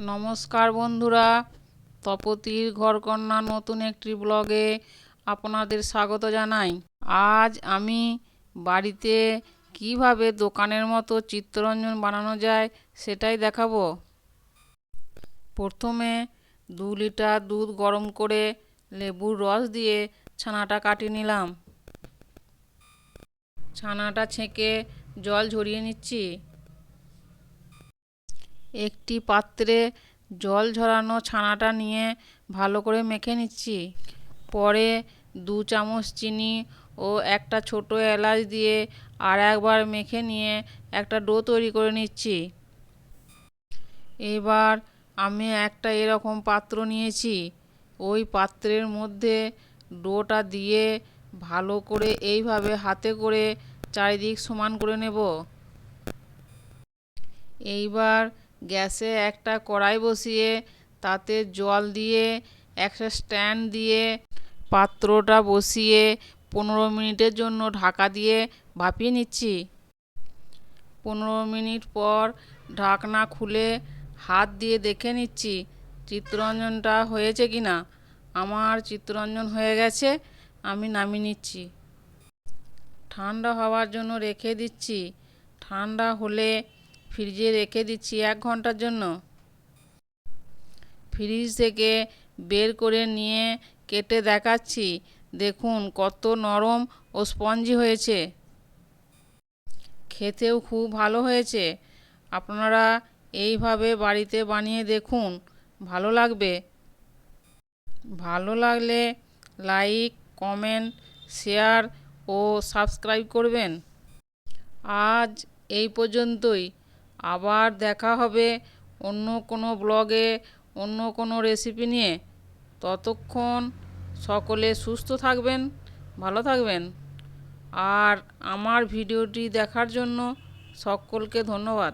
নমস্কার বন্ধুরা, তপতির ঘরকন্যা নতুন একটি ব্লগে আপনাদের স্বাগত জানাই। আজ আমি বাড়িতে কিভাবে দোকানের মতো চিত্তরঞ্জন বানানো যায় সেটাই দেখাবো। প্রথমে 2 লিটার দুধ গরম করে লেবুর রস দিয়ে ছানাটা কাটিয়ে নিলাম। ছানাটা ছেঁকে জল ঝরিয়ে নিচ্ছি। একটি পাত্রে জল ঝরানো ছানাটা নিয়ে ভালো করে মেখে নিচ্ছি। পরে 2 চামচ চিনি ও একটা ছোট এলাচ দিয়ে আর একবার মেখে নিয়ে একটা ডো তৈরি করে নিচ্ছি। এবার আমি একটা এরকম পাত্র নিয়েছি। ওই পাত্রের মধ্যে ডোটা দিয়ে ভালো করে এইভাবে হাতে করে চারিদিক সমান করে নেব। এইবার গ্যাসে একটা কড়াই বসিয়ে তাতে জল দিয়ে একটা স্ট্যান্ড দিয়ে পাত্রটা বসিয়ে 15 মিনিটের জন্য ঢাকা দিয়ে ভাপিয়ে নিচ্ছি। 15 মিনিট পর ঢাকনা খুলে হাত দিয়ে দেখে নিচ্ছি চিত্তরঞ্জনটা হয়েছে কিনা। আমার চিত্তরঞ্জন হয়ে গেছে, আমি নামিয়ে নিচ্ছি। ঠান্ডা হওয়ার জন্য রেখে দিচ্ছি। ঠান্ডা হলে ফ্রিজে রেখে দিচ্ছি 1 ঘন্টার জন্য। ফ্রিজ থেকে বের করে নিয়ে কেটে দেখাচ্ছি, দেখুন কত নরম ও স্পঞ্জি হয়েছে। খেতেও খুব ভালো হয়েছে। আপনারা এইভাবে বাড়িতে বানিয়ে দেখুন, ভালো লাগবে। ভালো লাগলে লাইক, কমেন্ট, শেয়ার ও সাবস্ক্রাইব করবেন। আজ এই পর্যন্তই। আবার দেখা হবে অন্য কোনো ব্লগে, অন্য কোনো রেসিপি নিয়ে। ততক্ষণ সকলে সুস্থ থাকবেন, ভালো থাকবেন। আর আমার ভিডিওটি দেখার জন্য সকলকে ধন্যবাদ।